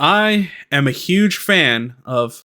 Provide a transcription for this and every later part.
I am a huge fan of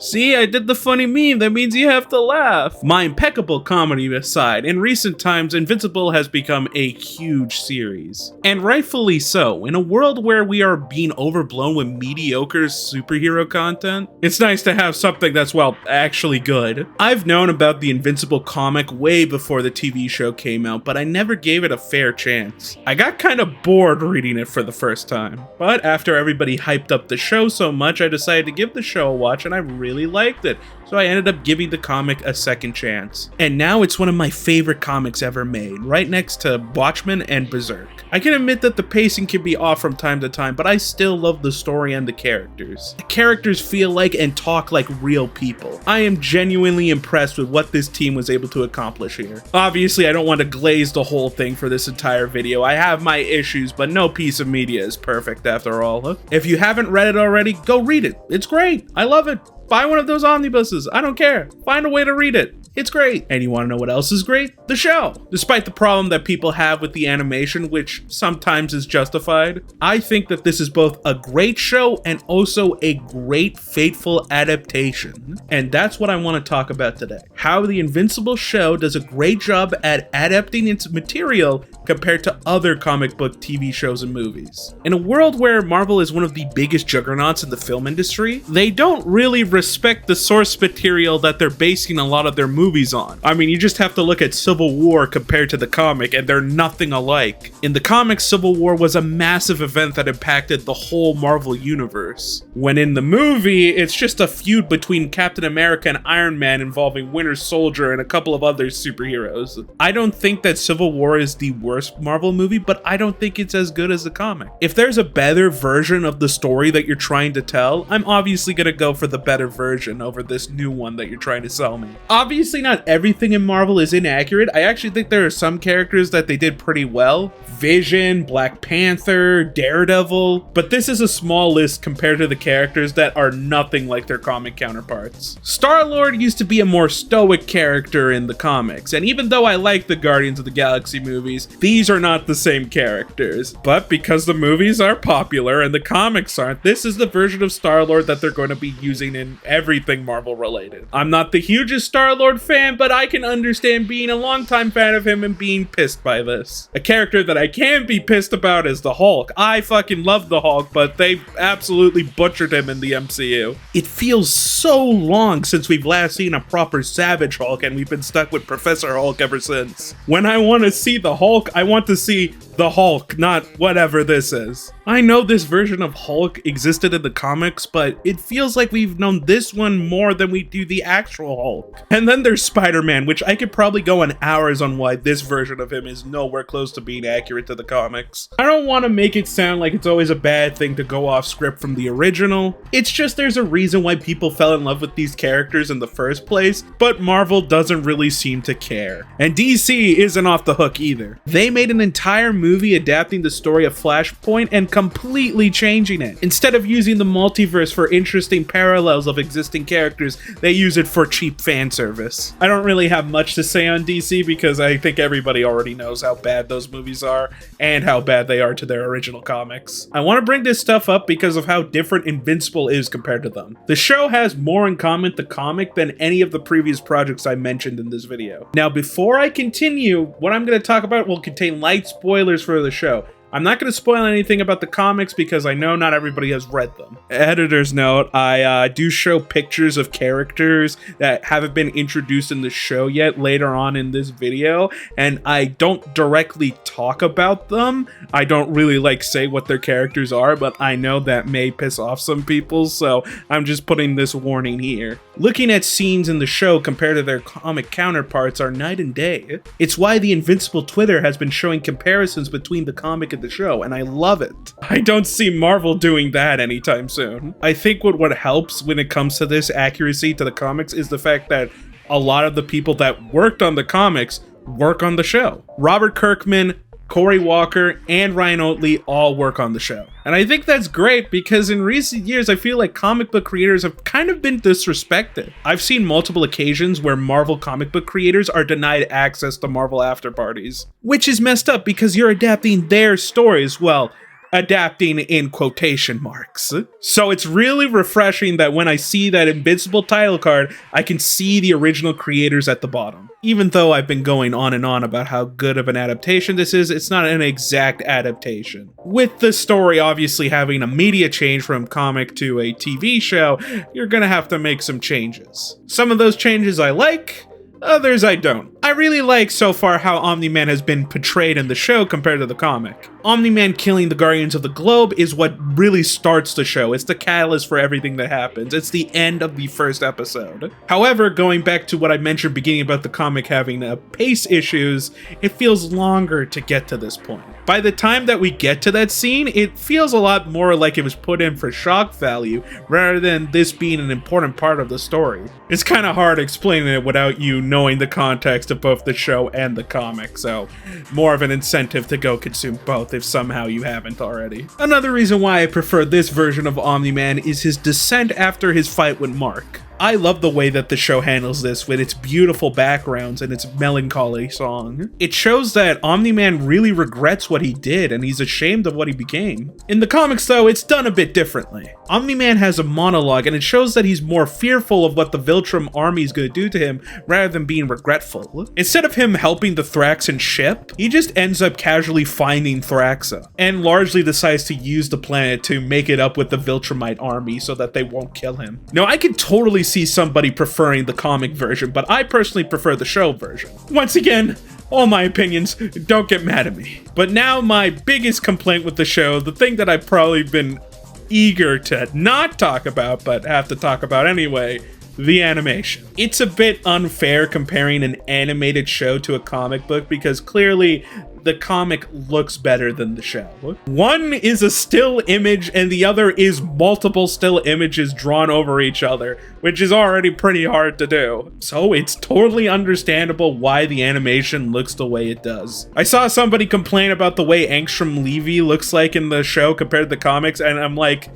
See, I did the funny meme, that means you have to laugh. My impeccable comedy aside, in recent times, Invincible has become a huge series. And rightfully so. In a world where we are being overblown with mediocre superhero content, it's nice to have something that's, well, actually good. I've known about the Invincible comic way before the TV show came out, but I never gave it a fair chance. I got kind of bored reading it for the first time. But after everybody hyped up the show so much, I decided to give the show a watch, and I really liked it, so I ended up giving the comic a second chance. And now it's one of my favorite comics ever made, right next to Watchmen and Berserk. I can admit that the pacing can be off from time to time, but I still love the story and the characters. The characters feel like and talk like real people. I am genuinely impressed with what this team was able to accomplish here. Obviously, I don't want to glaze the whole thing for this entire video. I have my issues, but no piece of media is perfect after all. If you haven't read it already, go read it. It's great. I love it. Buy one of those omnibuses. I don't care. Find a way to read it. It's great. And you want to know what else is great? The show. Despite the problem that people have with the animation, which sometimes is justified, I think that this is both a great show and also a great faithful adaptation. And that's what I want to talk about today. How the Invincible show does a great job at adapting its material compared to other comic book TV shows and movies. In a world where Marvel is one of the biggest juggernauts in the film industry, they don't really respect the source material that they're basing a lot of their movies on. I mean, you just have to look at Civil War compared to the comic, and they're nothing alike. In the comics, Civil War was a massive event that impacted the whole Marvel universe. When in the movie, it's just a feud between Captain America and Iron Man involving Winter Soldier and a couple of other superheroes. I don't think that Civil War is the worst Marvel movie, but I don't think it's as good as the comic. If there's a better version of the story that you're trying to tell, I'm obviously gonna go for the better version over this new one that you're trying to sell me. Obviously, not everything in Marvel is inaccurate. I actually think there are some characters that they did pretty well. Vision, Black Panther, Daredevil, but this is a small list compared to the characters that are nothing like their comic counterparts. Star-Lord used to be a more stoic character in the comics, and even though I like the Guardians of the Galaxy movies, these are not the same characters. But because the movies are popular and the comics aren't, this is the version of Star-Lord that they're going to be using in everything Marvel related. I'm not the hugest Star-Lord fan, but I can understand being a longtime fan of him and being pissed by this. A character that I can't be pissed about is the Hulk. I fucking love the Hulk, but they absolutely butchered him in the MCU. It feels so long since we've last seen a proper Savage Hulk, and we've been stuck with Professor Hulk ever since. When I want to see the Hulk, I want to see the Hulk, not whatever this is. I know this version of Hulk existed in the comics, but it feels like we've known this one more than we do the actual Hulk. And then there's Spider-Man, which I could probably go on hours on why this version of him is nowhere close to being accurate to the comics. I don't want to make it sound like it's always a bad thing to go off script from the original. It's just there's a reason why people fell in love with these characters in the first place, but Marvel doesn't really seem to care. And DC isn't off the hook either. They made an entire movie adapting the story of Flashpoint and completely changing it. Instead of using the multiverse for interesting parallels of existing characters, they use it for cheap fan service. I don't really have much to say on DC because I think everybody already knows how bad those movies are and how bad they are to their original comics. I want to bring this stuff up because of how different Invincible is compared to them. The show has more in common with the comic than any of the previous projects I mentioned in this video. Now, before I continue, what I'm going to talk about will contain light spoilers for the show. I'm not going to spoil anything about the comics because I know not everybody has read them. Editor's note, I do show pictures of characters that haven't been introduced in the show yet later on in this video, and I don't directly talk about them. I don't really say what their characters are, but I know that may piss off some people, so I'm just putting this warning here. Looking at scenes in the show compared to their comic counterparts are night and day. It's why the Invincible Twitter has been showing comparisons between the comic and the show, and I love it. I don't see Marvel doing that anytime soon. I think what helps when it comes to this accuracy to the comics is the fact that a lot of the people that worked on the comics work on the show. Robert Kirkman, Corey Walker, and Ryan Oatley all work on the show. And I think that's great because in recent years, I feel like comic book creators have kind of been disrespected. I've seen multiple occasions where Marvel comic book creators are denied access to Marvel after parties, which is messed up because you're adapting their stories. Well, adapting in quotation marks. So it's really refreshing that when I see that Invincible title card, I can see the original creators at the bottom. Even though I've been going on and on about how good of an adaptation this is, it's not an exact adaptation. With the story obviously having a media change from comic to a TV show, you're gonna have to make some changes. Some of those changes I like, others I don't. I really like so far how Omni-Man has been portrayed in the show compared to the comic. Omni-Man killing the Guardians of the Globe is what really starts the show. It's the catalyst for everything that happens. It's the end of the first episode. However, going back to what I mentioned beginning about the comic having pace issues, it feels longer to get to this point. By the time that we get to that scene, it feels a lot more like it was put in for shock value rather than this being an important part of the story. It's kind of hard explaining it without you knowing the context of both the show and the comic, so more of an incentive to go consume both if somehow you haven't already. Another reason why I prefer this version of Omni-Man is his descent after his fight with Mark. I love the way that the show handles this with its beautiful backgrounds and its melancholy song. It shows that Omni-Man really regrets what he did and he's ashamed of what he became. In the comics though, it's done a bit differently. Omni-Man has a monologue and it shows that he's more fearful of what the Viltrum army is going to do to him rather than being regretful. Instead of him helping the Thraxan ship, he just ends up casually finding Thraxa and largely decides to use the planet to make it up with the Viltrumite army so that they won't kill him. Now I can totally see somebody preferring the comic version, but I personally prefer the show version. Once again, all my opinions, don't get mad at me. But now my biggest complaint with the show, the thing that I've probably been eager to not talk about, but have to talk about anyway, the animation. It's a bit unfair comparing an animated show to a comic book because clearly the comic looks better than the show. One is a still image and the other is multiple still images drawn over each other, which is already pretty hard to do. So it's totally understandable why the animation looks the way it does. I saw somebody complain about the way Angstrom Levy looks like in the show compared to the comics, and I'm like,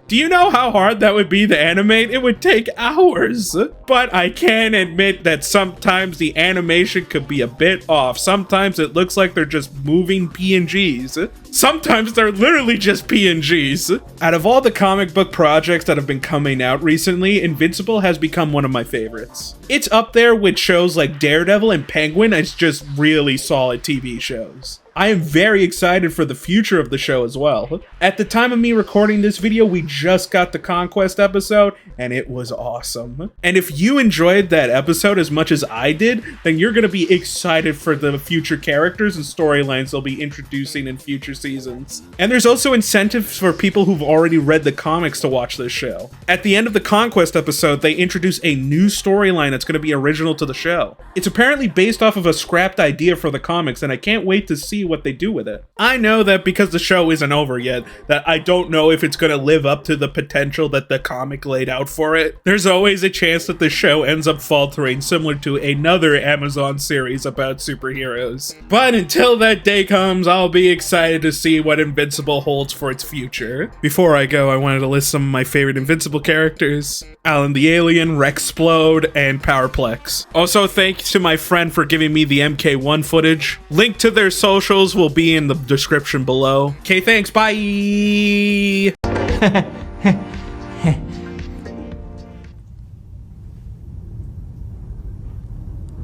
do you know how hard that would be to animate? It would take hours. But I can admit that sometimes the animation could be a bit off. Sometimes it looks like they're just moving PNGs. Sometimes they're literally just PNGs. Out of all the comic book projects that have been coming out recently, Invincible has become one of my favorites. It's up there with shows like Daredevil and Penguin as just really solid TV shows. I am very excited for the future of the show as well. At the time of me recording this video, we just got the Conquest episode, and it was awesome. And if you enjoyed that episode as much as I did, then you're gonna be excited for the future characters and storylines they'll be introducing in future seasons. And there's also incentives for people who've already read the comics to watch this show. At the end of the Conquest episode, they introduce a new storyline that's gonna be original to the show. It's apparently based off of a scrapped idea for the comics, and I can't wait to see what they do with it. I know that because the show isn't over yet, that I don't know if it's going to live up to the potential that the comic laid out for it. There's always a chance that the show ends up faltering, similar to another Amazon series about superheroes. But until that day comes, I'll be excited to see what Invincible holds for its future. Before I go, I wanted to list some of my favorite Invincible characters: Alan the Alien, Rexplode, and Powerplex. Also, thanks to my friend for giving me the MK1 footage. Link to their socials will be in the description below. Okay, thanks, bye!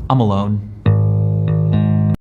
I'm alone.